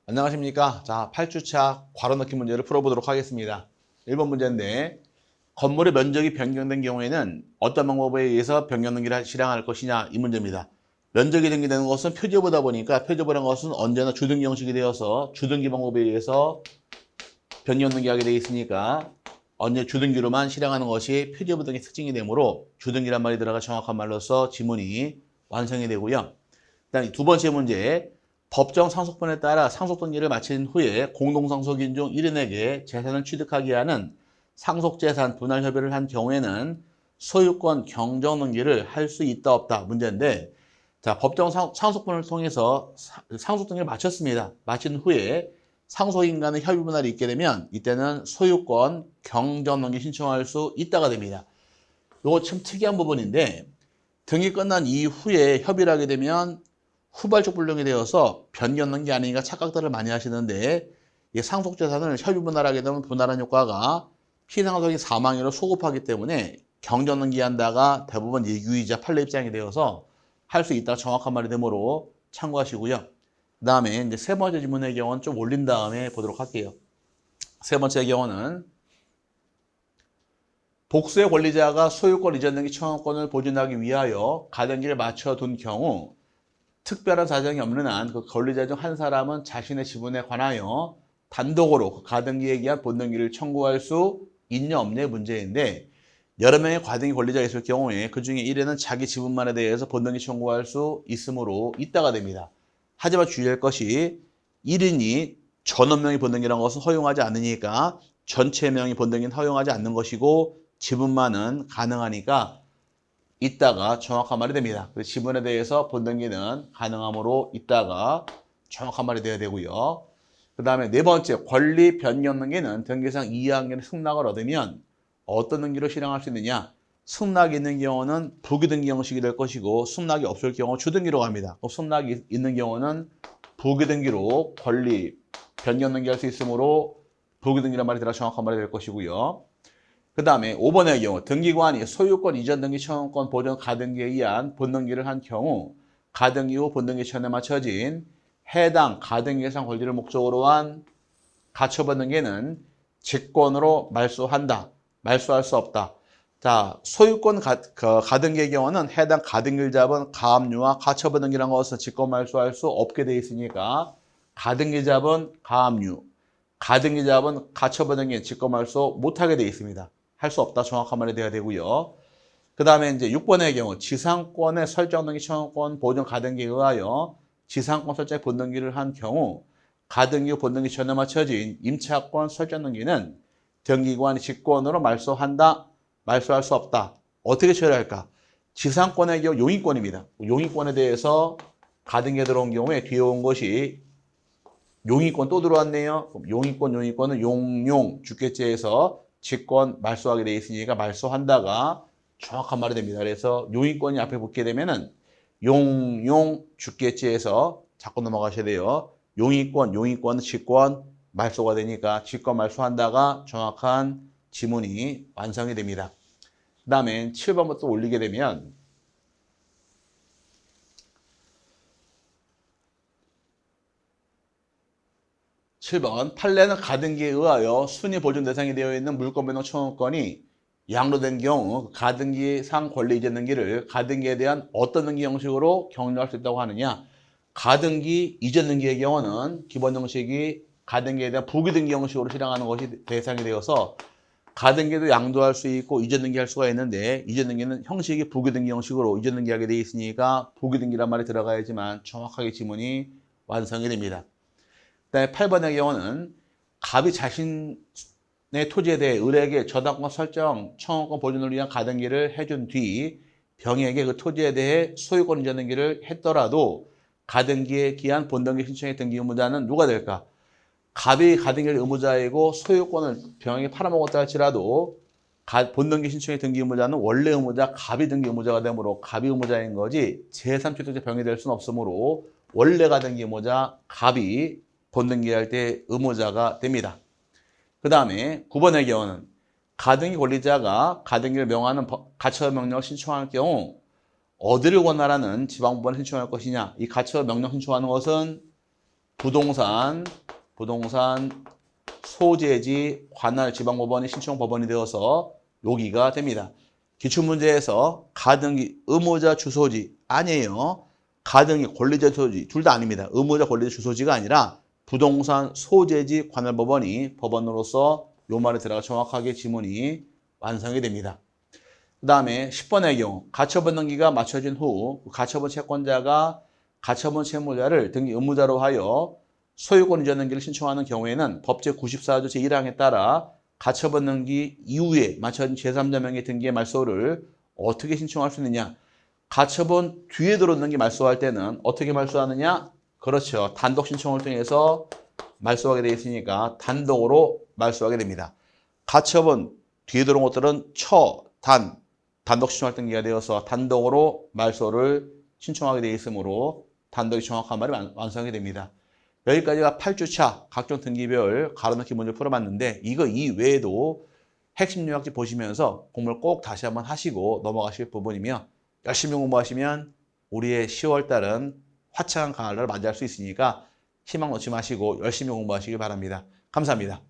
안녕하십니까. 자, 8주차 괄호 넣기 문제를 풀어보도록 하겠습니다. 1번 문제인데, 건물의 면적이 변경된 경우에는 어떤 방법에 의해서 변경 등기를 실행할 것이냐, 이 문제입니다. 면적이 등기되는 것은 표지보다 보니까 표지보라는 것은 언제나 주등기 형식이 되어서 주등기 방법에 의해서 변경 등기하게 되어 있으니까 언제 주등기로만 실행하는 것이 표지보 등의 특징이 되므로 주등기란 말이 들어가 정확한 말로서 지문이 완성이 되고요. 그다음 두 번째 문제. 법정 상속분에 따라 상속등기를 마친 후에 공동상속인 중 1인에게 재산을 취득하게 하는 상속재산 분할 협의를 한 경우에는 소유권 경정등기를 할 수 있다 없다 문제인데, 자, 법정 상속분을 통해서 상속등기를 마쳤습니다. 마친 후에 상속인 간의 협의 분할이 있게 되면 이때는 소유권 경정등기 신청할 수 있다가 됩니다. 이거 참 특이한 부분인데, 등기 끝난 이후에 협의를 하게 되면 후발적 불능이 되어서 변경 게 아니니까 착각들을 많이 하시는데, 이 상속재산을 협의 분할하게 되면 분할한 효과가 피상속인 사망으로 소급하기 때문에 경전 등기한다가 대부분 유의자 판례 입장이 되어서 할 수 있다 정확한 말이 되므로 참고하시고요. 그 다음에 이제 세 번째 질문의 경우는 좀 올린 다음에 보도록 할게요. 세 번째 경우는 복수의 권리자가 소유권 이전 등기 청구권을 보존하기 위하여 가등기를 맞춰둔 경우 특별한 사정이 없는 한 그 권리자 중 한 사람은 자신의 지분에 관하여 단독으로 그 가등기에 기한 본등기를 청구할 수 있냐 없냐의 문제인데, 여러 명의 가등기 권리자가 있을 경우에 그 중에 1회는 자기 지분만에 대해서 본등기 청구할 수 있으므로 있다가 됩니다. 하지만 주의할 것이 1인이 전원 명의 본등기라는 것은 허용하지 않으니까 전체 명의 본등기는 허용하지 않는 것이고 지분만은 가능하니까 있다가 정확한 말이 됩니다. 그래서 지분에 대해서 본등기는 가능함으로 있다가 정확한 말이 돼야 되고요. 그 다음에 네 번째, 권리 변경 등기는 등기상 2학년의 승낙을 얻으면 어떤 등기로 실행할 수 있느냐? 승낙이 있는 경우는 부기등기 형식이 될 것이고 승낙이 없을 경우 주등기로 갑니다. 승낙이 있는 경우는 부기등기로 권리 변경 등기할 수 있으므로 부기등기란 말이 들어 정확한 말이 될 것이고요. 그 다음에 5번의 경우 등기관이 소유권 이전 등기 청구권 보존 가등기에 의한 본등기를 한 경우 가등기 후 본등기 전에 맞춰진 해당 가등기 예상 권리를 목적으로 한 가처분 등기는 직권으로 말소한다. 말소할 수 없다. 자, 소유권 가등기의 경우는 해당 가등기를 잡은 가압류와 가처분 등기라는 것은 직권 말소할 수 없게 되어 있으니까 가등기 잡은 가압류, 가등기 잡은 가처분 등기는 직권 말소 못하게 되어 있습니다. 할 수 없다 정확한 말이 돼야 되고요. 그 다음에 이제 6번의 경우 지상권의 설정 등기 청구권 보존 가등기에 의하여 지상권 설정 본등기를 한 경우 가등기 후 본등기 전에 맞춰진 임차권 설정 등기는 등기관이 직권으로 말소한다, 말소할 수 없다. 어떻게 처리할까? 지상권의 경우 용익권입니다. 용익권에 대해서 가등기에 들어온 경우에 뒤에 온 것이 용익권 또 들어왔네요. 용익권은 용용 주께죄에서 직권 말소하게 돼 있으니까 말소한다가 정확한 말이 됩니다. 그래서 용익권이 앞에 붙게 되면은 용용 주께죄에서 자꾸 넘어가셔야 돼요. 용익권은 직권 말소가 되니까 직권 말소한다가 정확한 지문이 완성이 됩니다. 그 다음에 7번부터 올리게 되면 7번 판례는 가등기에 의하여 순위 보존 대상이 되어 있는 물권 변동 청구권이 양도된 경우 가등기상 권리 이전 등기를 가등기에 대한 어떤 등기 형식으로 격려할 수 있다고 하느냐? 가등기 이전 등기의 경우는 기본 형식이 가등기에 대한 부기 등기 형식으로 실행하는 것이 대상이 되어서 가등기도 양도할 수 있고 이전 등기할 수가 있는데, 이전 등기는 형식이 부기 등기 형식으로 이전 등기하게 되어 있으니까 부기 등기란 말이 들어가야지만 정확하게 지문이 완성이 됩니다. 그다음에 8번의 경우는 갑이 자신의 토지에 대해 을에게 저당권 설정 청구권 보존을 위한 가등기를 해준 뒤 병에게 그 토지에 대해 소유권 이전 등기를 했더라도 가등기에 기한 본등기 신청의 등기 의무자는 누가 될까? 갑이 가등기를 의무자이고 소유권을 병에게 팔아먹었다 할지라도 본등기 신청의 등기 의무자는 원래 의무자 갑이 등기 의무자가 되므로 갑이 의무자인 거지 제3취득자 병이 될 수는 없으므로 원래 가등기 의무자 갑이 본등기할 때 의무자가 됩니다. 그 다음에 9번의 경우는 가등기 권리자가 가등기를 명하는 가처분 명령을 신청할 경우 어디를 권하라는 지방법원에 신청할 것이냐? 이 가처분 명령 신청하는 것은 부동산 소재지 관할 지방법원이 신청 법원이 되어서 여기가 됩니다. 기출문제에서 가등기 의무자 주소지 아니에요. 가등기 권리자 주소지 둘 다 아닙니다. 의무자 권리자 주소지가 아니라 부동산 소재지 관할 법원이 법원으로서 요 말에 들어가 정확하게 지문이 완성이 됩니다. 그 다음에 10번의 경우 가처분 등기가 마쳐진 후 가처분 채권자가 가처분 채무자를 등기 의무자로 하여 소유권 이전 등기를 신청하는 경우에는 법제 94조 제1항에 따라 가처분 등기 이후에 마쳐진 제3자 명의 등기의 말소를 어떻게 신청할 수 있느냐. 가처분 뒤에 들어온 등기 말소할 때는 어떻게 말소하느냐. 그렇죠. 단독 신청을 통해서 말소하게 되어 있으니까 단독으로 말소하게 됩니다. 가처분 뒤에 들어온 것들은 단독 신청할 등기가 되어서 단독으로 말소를 신청하게 되어 있으므로 단독이 정확한 말이 완성이 됩니다. 여기까지가 8주차 각종 등기별 가로넣기 문제를 풀어봤는데 이거 이외에도 핵심 요약지 보시면서 공부를 꼭 다시 한번 하시고 넘어가실 부분이며 열심히 공부하시면 우리의 10월 달은 화창한 가을을 맞이할 수 있으니까 희망 놓지 마시고 열심히 공부하시길 바랍니다. 감사합니다.